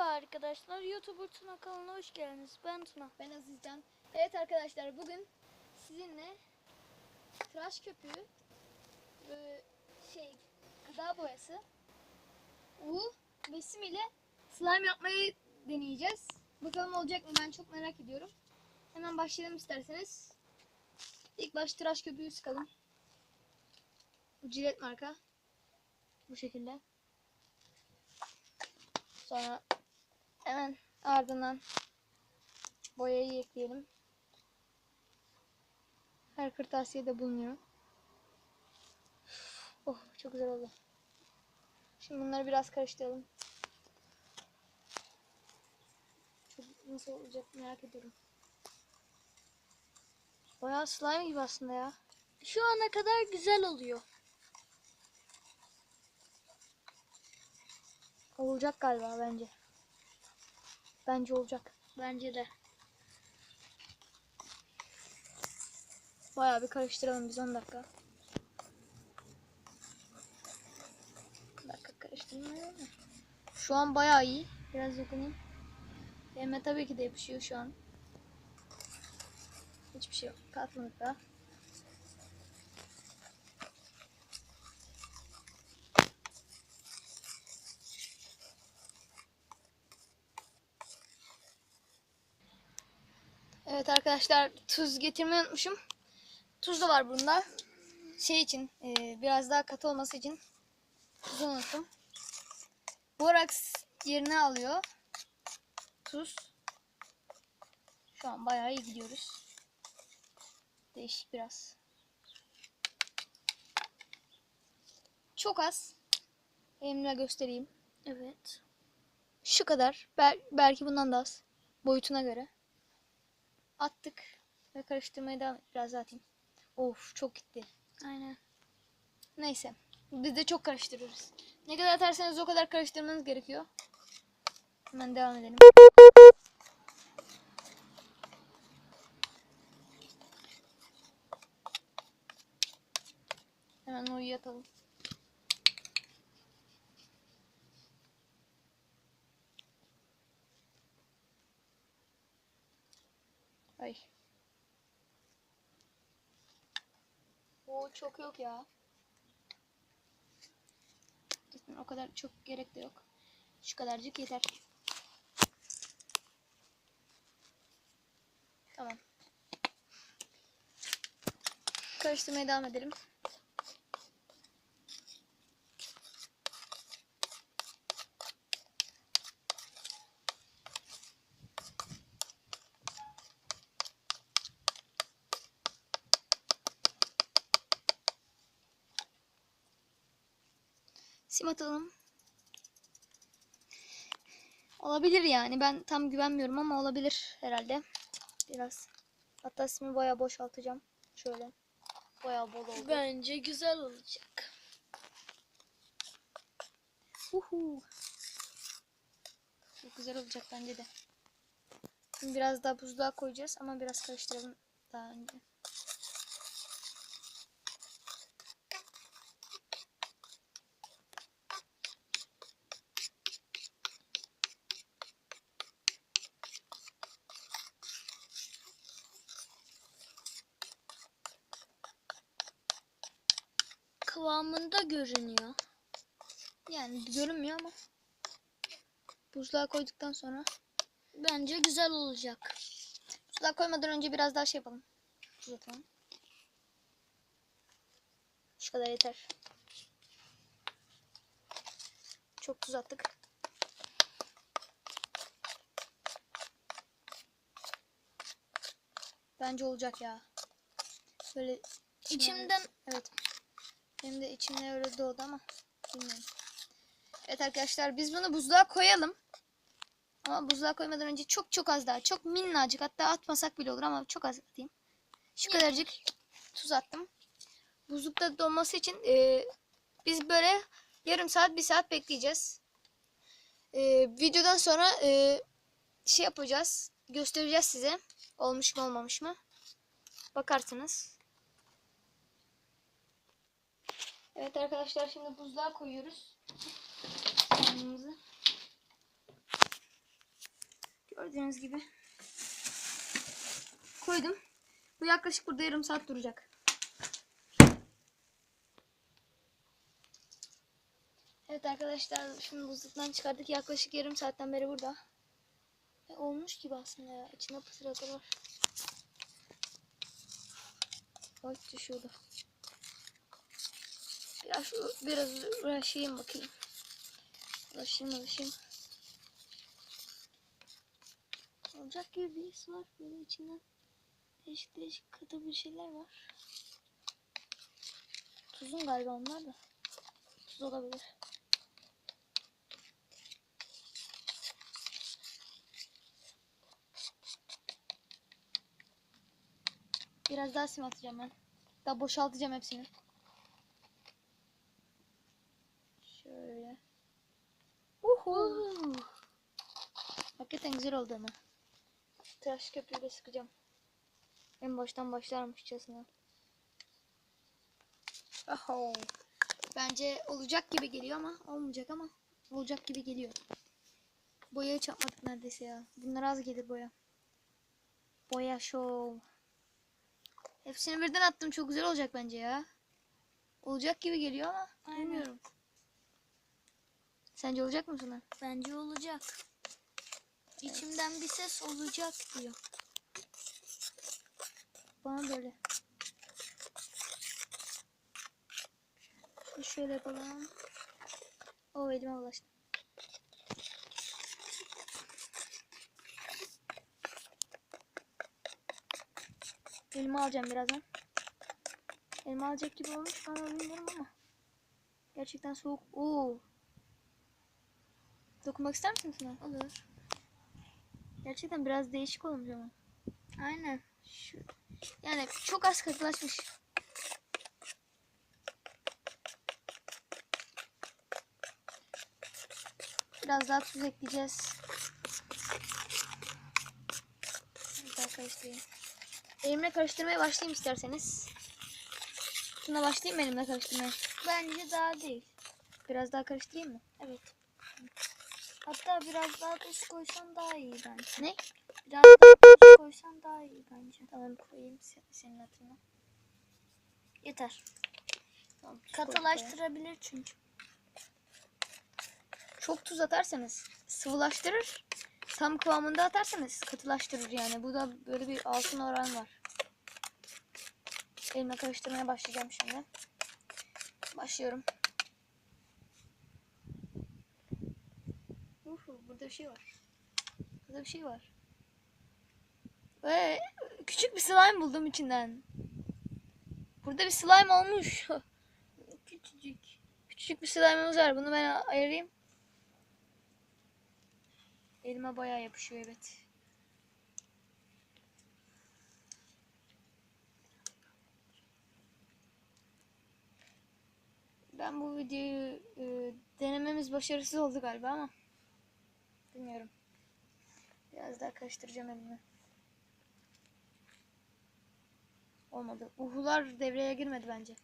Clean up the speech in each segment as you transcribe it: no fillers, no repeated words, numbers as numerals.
Merhaba arkadaşlar, YouTuber Tuna kanalına hoş geldiniz. Ben Tuna. Ben Azizcan. Evet arkadaşlar, bugün sizinle tıraş köpüğü, gıda boyası, uğu ve sim ile slime yapmayı deneyeceğiz. Bakalım olacak mı, ben çok merak ediyorum. Hemen başlayalım isterseniz. İlk baş tıraş köpüğü sıkalım. Bu Cilet marka. Bu şekilde. Sonra hemen ardından boyayı ekleyelim. Her kırtasiyede bulunuyor. Oh, çok güzel oldu. Şimdi bunları biraz karıştıralım. Çok nasıl olacak merak ediyorum. Bayağı slime gibi aslında ya. Şu ana kadar güzel oluyor. Olacak galiba bence. Bence olacak. Bence de. Bayağı bir karıştıralım biz 10 dakika. 10 dakika karıştırmaya. Şu an bayağı iyi. Biraz dokunayım. Elime tabii ki de yapışıyor şu an. Hiçbir şey yok. Katmadık daha. Evet arkadaşlar, tuz getirmeyi unutmuşum. Tuz da var bunda. Şey için, biraz daha katı olması için tuzu unuttum. Boraks yerine alıyor tuz. Şu an bayağı iyi gidiyoruz. Değişik biraz. Çok az. Elimle göstereyim. Evet. Şu kadar. Belki bundan da az. Boyutuna göre. Attık. Ve karıştırmaya devam et. Biraz daha atayım. Of, çok gitti. Aynen. Neyse. Biz de çok karıştırıyoruz. Ne kadar atarsanız o kadar karıştırmanız gerekiyor. Hemen devam edelim. Hemen oyu atalım. Ay. O çok yok ya. Zaten o kadar çok gerek de yok. Şu kadarcık yeter. Tamam. Karıştırmaya devam edelim. Sim atalım. Olabilir yani. Ben tam güvenmiyorum ama olabilir herhalde. Biraz. Hatta simi bayağı boşaltacağım. Şöyle. Bayağı bol oldu. Bence güzel olacak. Uhu. Çok güzel olacak bence de. Şimdi biraz daha buzluğa koyacağız ama biraz karıştıralım daha önce. Kıvamında görünüyor. Yani görünmüyor ama buzluğa koyduktan sonra Bence güzel olacak. buzluğa koymadan önce biraz daha şey yapalım. Tuz atalım. Şu kadar yeter. Çok tuz attık. Bence olacak ya. Böyle İçimden evet. Benim de içimde öyle doğdu ama bilmiyorum. Evet arkadaşlar, biz bunu buzluğa koyalım. Ama buzluğa koymadan önce çok az daha. Çok minnacık, hatta atmasak bile olur ama çok az atayım. Şu kadarcık tuz attım. Buzlukta donması için biz böyle yarım saat 1 saat bekleyeceğiz. Videodan sonra şey yapacağız. Göstereceğiz size. Olmuş mu olmamış mı. Bakarsınız. Evet arkadaşlar, şimdi buzluğa koyuyoruz. Slime'ımızı. Gördüğünüz gibi koydum. Bu yaklaşık burada yarım saat duracak. Evet arkadaşlar, şimdi buzluktan çıkardık. Yaklaşık yarım saatten beri burada. Olmuş gibi aslında ya. İçinde pısırıklar var. Bak düşüyordu. Biraz uğraşayım bakayım. Uğraşayım. Olacak gibi bir his var. Böyle içinden değişik katı bir şeyler var. Tuzun galiba onlar da. Tuz olabilir. Biraz daha sim atacağım ben. Daha boşaltacağım hepsini. Şöyle. Uhu. Hakikaten güzel oldu ama. Tıraş köpüğüyle sıkacağım. En baştan başlarmışçasına. Oho. Bence olacak gibi geliyor ama olmayacak ama olacak gibi geliyor. Boyayı çarpmadık neredeyse ya. Bunlar az gelir boya. Boya show. Hepsini birden attım. Çok güzel olacak bence ya. Olacak gibi geliyor ama bilmiyorum. Sence olacak mı Suna? Bence olacak. İçimden bir ses olacak diyor. Bana böyle. Şöyle yapalım. O elime bulaştı. Elime alacağım birazdan. Elime alacak gibi olmuş ama bilmiyorum ama. Gerçekten soğuk. Oo. Dokunmak ister misin Suna? Olur. Gerçekten biraz değişik olmuş ama. Aynen. Yani çok az katılaşmış. Biraz daha tuz ekleyeceğiz. Biraz daha karıştırayım. Elimle karıştırmaya başlayayım isterseniz. Şuna başlayayım mı elimle karıştırmaya? Bence daha değil. Biraz daha karıştırayım mı? Evet. Hatta biraz daha tuz koysan daha iyi bence. Ne? Biraz daha tuz koysan daha iyi bence. Tamam, koyayım senin hatırına. Yeter. Tamam, tuz Katılaştırabilir çünkü. çok tuz atarsanız sıvılaştırır. Tam kıvamında atarsanız katılaştırır yani. Bu da böyle bir altın oran var. Elimle karıştırmaya başlayacağım şimdi. Başlıyorum. Burada bir şey var. Burada bir şey var. Ve küçük bir slime buldum içinden. Burada bir slime olmuş. Küçücük. Küçücük bir slime'ımız var. Bunu ben ayırayım. Elime bayağı yapışıyor, evet. Ben bu videoyu denememiz başarısız oldu galiba ama bilmiyorum. Biraz daha karıştıracağım elimi. Olmadı. Uhular devreye girmedi bence.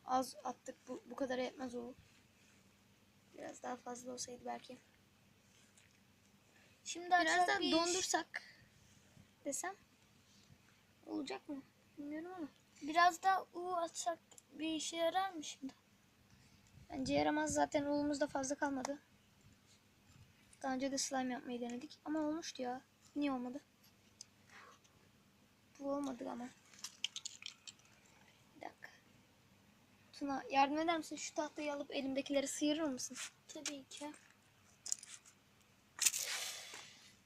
Az attık. Bu kadar yetmez uhu. Biraz daha fazla olsaydı belki. Şimdi Biraz daha bir dondursak desem olacak mı? Bilmiyorum ama. biraz daha un atsak bir işe yarar mı şimdi? Bence yaramaz, zaten unumuz da fazla kalmadı. Daha önce de slime yapmayı denedik ama olmuştu ya. Niye olmadı? Bu olmadı ama. Bir dakika. Tuna, yardım eder misin? Şu tahtayı alıp elimdekileri sıyırır mısın? Tabii ki.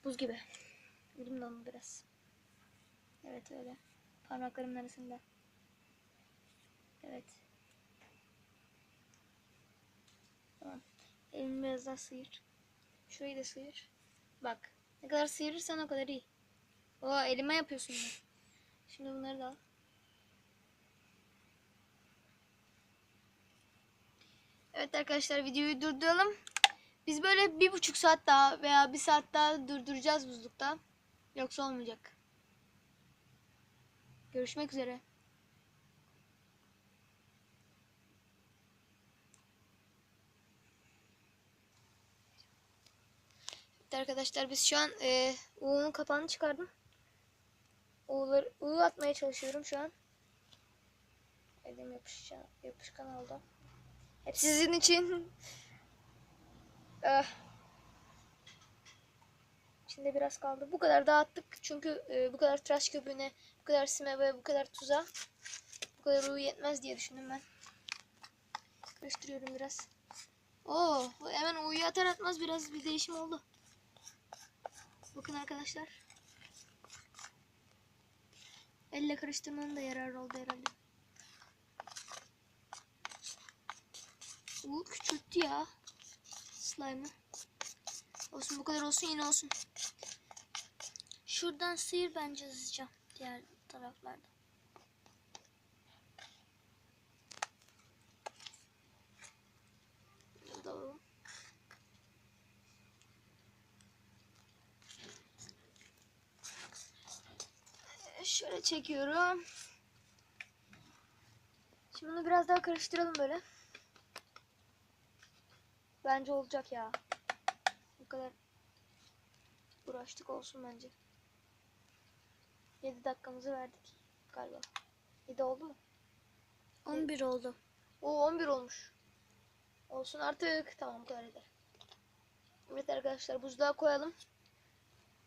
Buz gibi. Elim dondu biraz. Evet öyle. Parmaklarımın arasında. Evet. Tamam. Elimi biraz daha sıyır. Şurayı da sıyır. Bak. Ne kadar sıyırırsan o kadar iyi. Oo, elime yapıyorsun bunu. Şimdi bunları da al. Evet arkadaşlar, videoyu durduralım. Biz böyle 1,5 saat daha veya 1 saat daha durduracağız buzlukta. Yoksa olmayacak. Görüşmek üzere. Evet arkadaşlar biz şu an U'nun kapağını çıkardım. U atmaya çalışıyorum şu an. Elim yapışkan oldu. Hep sizin için. İçinde biraz kaldı. Bu kadar dağıttık çünkü bu kadar tıraş köpüğüne, bu kadar sime ve bu kadar tuza bu kadar U yetmez diye düşündüm ben. Karıştırıyorum biraz. Oo, hemen U'yu atar atmaz biraz bir değişim oldu. Bakın arkadaşlar. Elle karıştırmanın da yararı oldu herhalde. U küçülttü ya slime'ı. Olsun, bu kadar olsun, yine olsun. Şuradan sıyır bence hızlıca diğer taraflarda. Alalım. Şöyle çekiyorum. Şimdi bunu biraz daha karıştıralım böyle. Bence olacak ya. Bu kadar uğraştık, olsun bence. 7 dakikamızı verdik galiba. 7 oldu mu? 11 oldu. Oo, 11 olmuş. Olsun artık. Tamam, bu kadar eder. Evet arkadaşlar, buzluğa koyalım.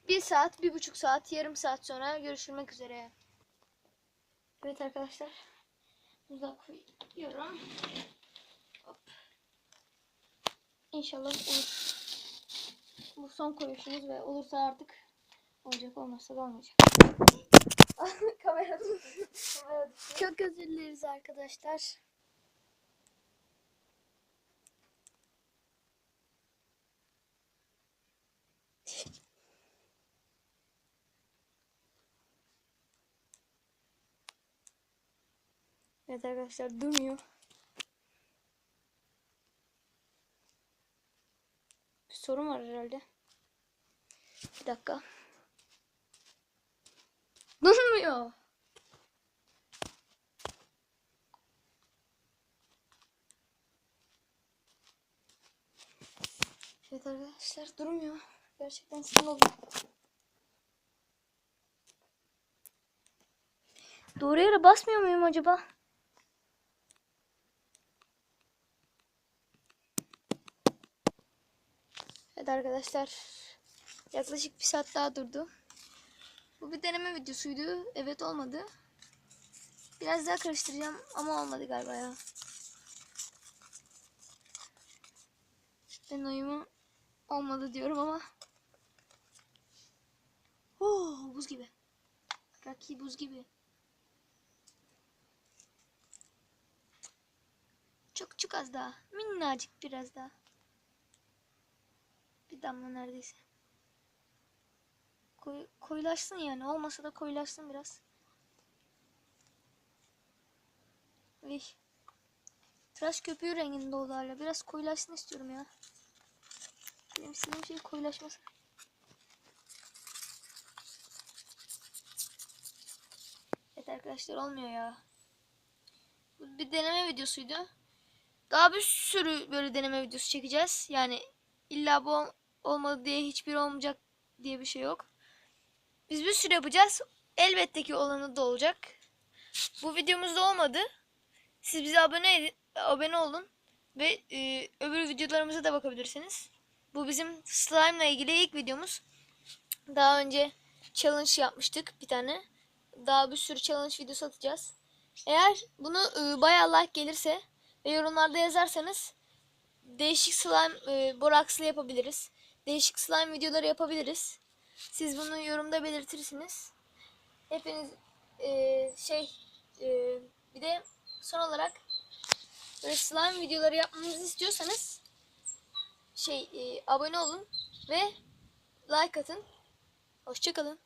1 saat, 1,5 saat, yarım saat sonra görüşmek üzere. Evet arkadaşlar. Buzluğa koyuyorum. Hop. İnşallah olur. Bu son koyuşumuz ve olursa artık olacak, olmazsa da olmayacak. Kamera düştü. Çok özür dileriz arkadaşlar. Evet arkadaşlar, durmuyor. Bir sorun var herhalde. Bir dakika. Durmuyor. Evet arkadaşlar, durmuyor. Gerçekten sinir oldum. Doğru yere basmıyor muyum acaba? Evet arkadaşlar, yaklaşık 1 saat daha durdu. Bu bir deneme videosuydu. Evet, olmadı. Biraz daha karıştıracağım ama olmadı galiba ya. Ben oyumu olmadı diyorum ama. Buz gibi. Rocky buz gibi. Çok az daha. Minnacık biraz daha. Bir damla neredeyse. Koyulaşsın yani. Olmasa da koyulaşsın biraz. Tıraş köpüğü renginde oldu hala. Biraz koyulaşsın istiyorum ya. Benim istediğim şey koyulaşması. Evet arkadaşlar, olmuyor ya. Bu bir deneme videosuydu. Daha bir sürü böyle deneme videosu çekeceğiz. Yani illa bu olmadı diye hiçbir olmayacak diye bir şey yok. Biz bir sürü yapacağız. Elbette ki olanı da olacak. Bu videomuzda olmadı. Siz bize abone olun ve öbür videolarımıza da bakabilirsiniz. Bu bizim slime ile ilgili ilk videomuz. Daha önce challenge yapmıştık bir tane. Daha bir sürü challenge videosu atacağız. Eğer bunu bayağı like gelirse ve yorumlarda yazarsanız değişik slime borakslı yapabiliriz. Değişik slime videoları yapabiliriz. Siz bunu yorumda belirtirsiniz. Hepiniz bir de son olarak böyle slime videoları yapmamızı istiyorsanız abone olun ve like atın. Hoşça kalın.